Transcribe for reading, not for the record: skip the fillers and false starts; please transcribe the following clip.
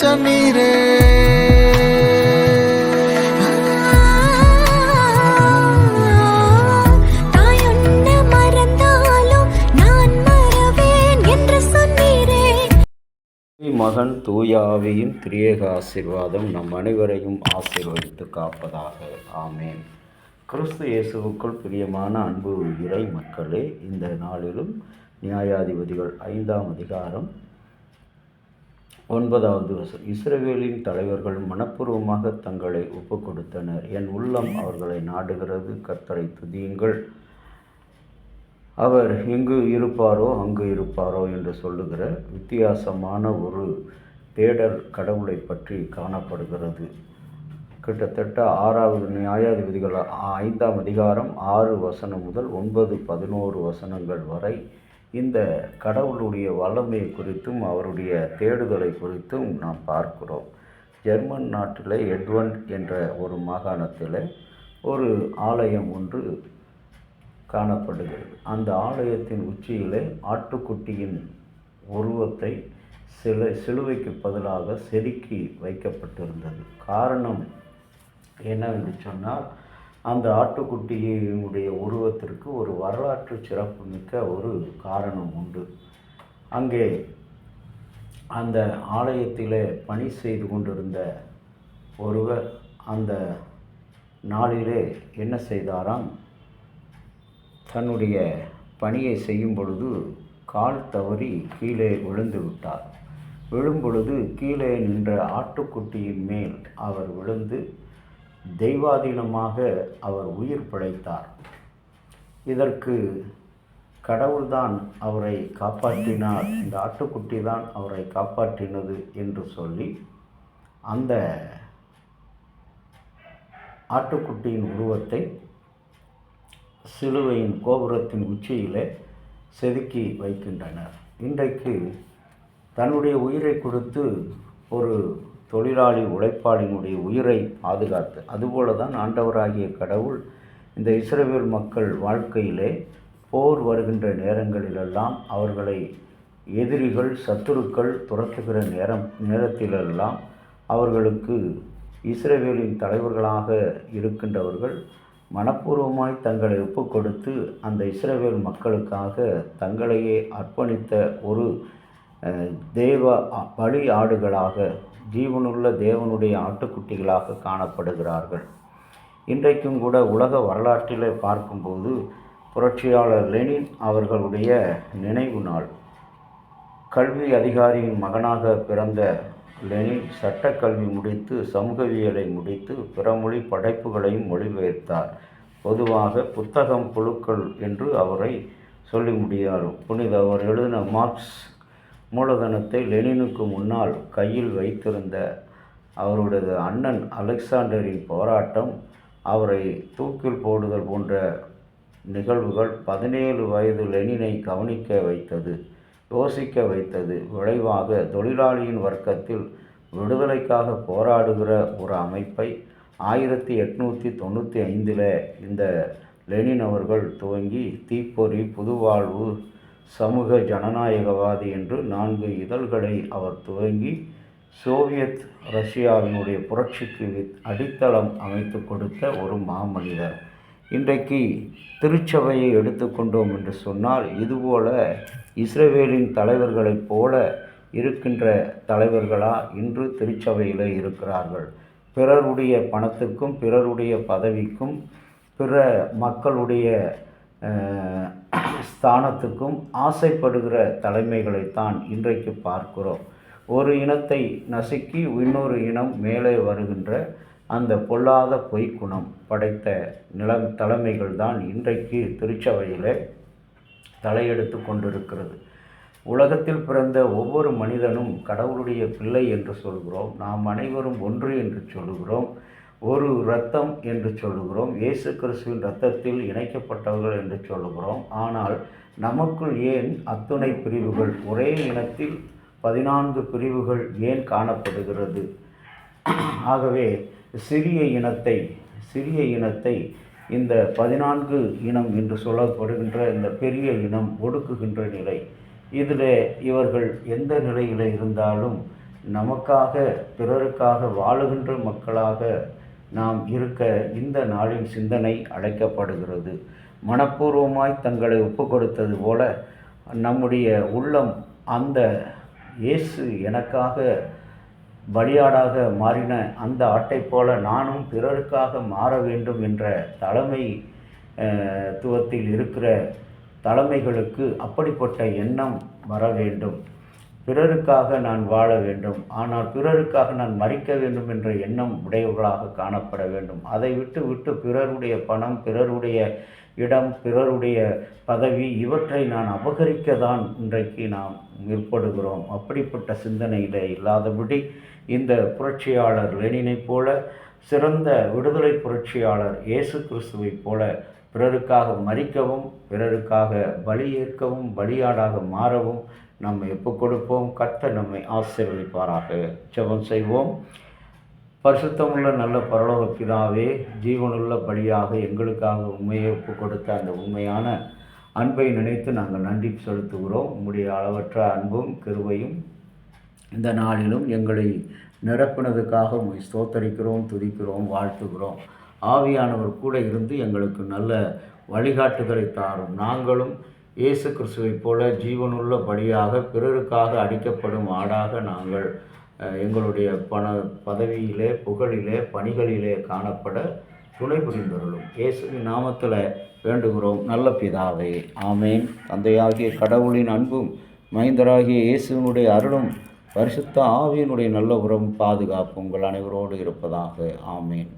சொன்னீரே. மகன் தூயாவியின் திரியேக ஆசீர்வாதம் நம் அனைவரையும் ஆசீர்வதித்து காப்பதாக. ஆமேன். கிறிஸ்து இயேசுவுக்குள் பிரியமான அன்பு இறை மக்களே, இந்த நாளிலும் நியாயாதிபதிகள் 5ஆம் அதிகாரம் 9வது வசனம். இஸ்ரவேலின் தலைவர்கள் மனப்பூர்வமாக தங்களை ஒப்பு கொடுத்தனர். என் உள்ளம் அவர்களை நாடுகிறது. கர்த்தரை துதியுங்கள். அவர் எங்கு இருப்பாரோ அங்கு இருப்பாரோ என்று சொல்லுகிற வித்தியாசமான ஒரு தேடல் கடவுளை பற்றி காணப்படுகிறது. கிட்டத்தட்ட 6வது நியாயாதிபதிகள் 5ஆம் அதிகாரம் 6 வசனம் முதல் 9, 11 வசனங்கள் வரை இந்த கடவுளுடைய வல்லமை குறித்தும் அவருடைய தேடுதலை குறித்தும் நாம் பார்க்கிறோம். ஜெர்மன் நாட்டில் எட்வண்ட் என்ற ஒரு மாகாணத்தில் ஒரு ஆலயம் ஒன்று காணப்படுகிறது. அந்த ஆலயத்தின் உச்சியிலே ஆட்டுக்குட்டியின் உருவத்தை சிலுவைக்கு பதிலாக செதுக்கி வைக்கப்பட்டிருந்தது. காரணம் என்னவென்று சொன்னால், அந்த ஆட்டுக்குட்டியினுடைய உருவத்திற்கு ஒரு வரலாற்று சிறப்புமிக்க ஒரு காரணம் உண்டு. அங்கே அந்த ஆலயத்திலே பணி செய்து கொண்டிருந்த ஒருவர் அந்த நாளிலே என்ன செய்தாராம், தன்னுடைய பணியை செய்யும் பொழுது கால் தவறி கீழே விழுந்து விட்டார். விழும்பொழுது கீழே நின்ற ஆட்டுக்குட்டியின் மேல் அவர் விழுந்து தெய்வாதீனமாக அவர் உயிர் பிழைத்தார். இதற்கு கடவுள்தான் அவரை காப்பாற்றினார், இந்த ஆட்டுக்குட்டி தான் அவரை காப்பாற்றினது என்று சொல்லி அந்த ஆட்டுக்குட்டியின் உருவத்தை சிலுவையின் கோபுரத்தின் உச்சியிலே செதுக்கி வைக்கின்றனர். இன்றைக்கு தன்னுடைய உயிரை கொடுத்து ஒரு தொழிலாளி உழைப்பாளினுடைய உயிரை பாதுகாத்து, அதுபோல தான் ஆண்டவராகிய கடவுள் இந்த இஸ்ரவேல் மக்கள் வாழ்க்கையிலே போர் வருகின்ற நேரங்களிலெல்லாம் அவர்களை எதிரிகள் சத்துருக்கள் துரத்துகிற நேரத்திலெல்லாம் அவர்களுக்கு இஸ்ரவேலின் தலைவர்களாக இருக்கின்றவர்கள் மனப்பூர்வமாய் தங்களை ஒப்பு கொடுத்து அந்த இஸ்ரவேல் மக்களுக்காக தங்களையே அர்ப்பணித்த ஒரு தேவ பலி ஆடுகளாக, ஜீவனுள்ள தேவனுடைய ஆட்டுக்குட்டிகளாக காணப்படுகிறார்கள். இன்றைக்கும் கூட உலக வரலாற்றில் பார்க்கும்போது புரட்சியாளர் லெனின் அவர்களுடைய நினைவு நாள். கல்வி அதிகாரியின் மகனாக பிறந்த லெனின் சட்டக்கல்வி முடித்து சமூகவியலை முடித்து பிற மொழி படைப்புகளையும் மொழிபெயர்த்தார். பொதுவாக புத்தகம் புழுக்கள் என்று அவரை சொல்லி முடியார். அவர் எழுதின மார்க்ஸ் மூலதனத்தை லெனினுக்கு முன்னால் கையில் வைத்திருந்த அவருடைய அண்ணன் அலெக்சாண்டரின் போராட்டம், அவரை தூக்கில் போடுதல் போன்ற நிகழ்வுகள் 17 வயது லெனினை கவனிக்க வைத்தது, யோசிக்க வைத்தது. விளைவாக தொழிலாளியின் வர்க்கத்தில் விடுதலைக்காக போராடுகிற ஒரு அமைப்பை 1895 இந்த லெனின் அவர்கள் துவங்கி தீப்பொறி, புதுவாழ்வு, சமூக ஜனநாயகவாதி என்று 4 இதழ்களை அவர் துவங்கி சோவியத் ரஷ்யாவினுடைய புரட்சிக்கு அடித்தளம் அமைத்து கொடுத்த ஒரு மாமனிதர். இன்றைக்கு திருச்சபையை எடுத்துக்கொண்டோம் என்று சொன்னால், இதுபோல இஸ்ரவேலின் தலைவர்களைப் போல இருக்கின்ற தலைவர்களா இன்று திருச்சபையில் இருக்கிறார்கள்? பிறருடைய பணத்துக்கும் பிறருடைய பதவிக்கும் பிற மக்களுடைய ஸ்தானத்துக்கும் ஆசைப்படுகிற தலைமைகளைத்தான் இன்றைக்கு பார்க்கிறோம். ஒரு இனத்தை நசுக்கி இன்னொரு இனம் மேலே வருகின்ற அந்த பொல்லாத பொய்க்குணம் படைத்த தலைமைகள் தான் இன்றைக்கு திருச்சபையில் தலையெடுத்து கொண்டிருக்கிறது. உலகத்தில் பிறந்த ஒவ்வொரு மனிதனும் கடவுளுடைய பிள்ளை என்று சொல்கிறோம். நாம் அனைவரும் ஒன்று என்று சொல்கிறோம். ஒரு இரத்தம் என்று சொல்கிறோம். இயேசு கிறிஸ்துவின் இரத்தத்தில் இணைக்கப்பட்டவர்கள் என்று சொல்கிறோம். ஆனால் நமக்குள் ஏன் அத்துணை பிரிவுகள்? ஒரே இனத்தில் 14 பிரிவுகள் ஏன் காணப்படுகிறது? ஆகவே சிறிய இனத்தை இந்த 14 இனம் என்று சொல்லப்படுகின்ற இந்த பெரிய இனம் ஒடுக்குகின்ற நிலை. இதில் இவர்கள் எந்த நிலையில் இருந்தாலும் நமக்காக பிறருக்காக வாழுகின்ற மக்களாக நாம் இருக்க இந்த நாளின் சிந்தனை அழைக்கப்படுகிறது. மனப்பூர்வமாய் தங்களை ஒப்பு கொடுத்தது போல நம்முடைய உள்ளம் அந்த இயேசு எனக்காக பலியாடாக மாறின அந்த ஆட்டை போல நானும் பிறருக்காக மாற வேண்டும் என்ற தலைமைத்துவத்தில் இருக்கிற தலைமைகளுக்கு அப்படிப்பட்ட எண்ணம் வர வேண்டும். பிறருக்காக நான் வாழ வேண்டும், ஆனால் பிறருக்காக நான் மரிக்க வேண்டும் என்ற எண்ணம் உடையவர்களாக காணப்பட வேண்டும். அதை விட்டு பிறருடைய பணம், பிறருடைய இடம், பிறருடைய பதவி இவற்றை நான் அபகரிக்க தான் இன்றைக்கு நாம் முற்படுகிறோம். அப்படிப்பட்ட சிந்தனையில் இல்லாதபடி இந்த புரட்சியாளர் லெனினைப் போல, சிறந்த விடுதலை புரட்சியாளர் இயேசு கிறிஸ்துவைப் போல பிறருக்காக மரிக்கவும், பிறருக்காக பலியேற்கவும், பலியாடாக மாறவும் நம்மை ஒப்புக் கொடுப்போம். கர்த்தர் நம்மை ஆசீர்வதிப்பாராக. ஜெபம் செய்வோம். பரிசுத்தமுள்ள நல்ல பரலோக பிதாவே, ஜீவனுள்ள பலியாக எங்களுக்காக உண்மையை ஒப்புக் கொடுத்த அந்த உண்மையான அன்பை நினைத்து நாங்கள் நன்றி செலுத்துகிறோம். உம்முடைய அளவற்ற அன்பும் கிருபையும் இந்த நாளிலும் எங்களை நிரப்பினதுக்காக உம்மை ஸ்தோத்தரிக்கிறோம், துதிக்கிறோம், வாழ்த்துகிறோம். ஆவியானவர் கூட இருந்து எங்களுக்கு நல்ல வழிகாட்டுதலை தாரும். நாங்களும் இயேசு கிறிஸ்துவைப் போல ஜீவனுள்ள பலியாக பிறருக்காக அடிக்கப்படும் ஆடாக நாங்கள் எங்களுடைய பதவியிலே, புகழிலே, பணிகளிலே காணப்பட துணை புரிந்தருளும். இயேசுவின் நாமத்தில் வேண்டுகிறோம் நல்ல பிதாவே, ஆமேன். தந்தையாகிய கடவுளின் அன்பும் மைந்தராகிய இயேசுவினுடைய அருளும் பரிசுத்த ஆவியினுடைய நல்ல உறவும் பாதுகாப்பு உங்கள் அனைவரோடு இருப்பதாக. ஆமேன்.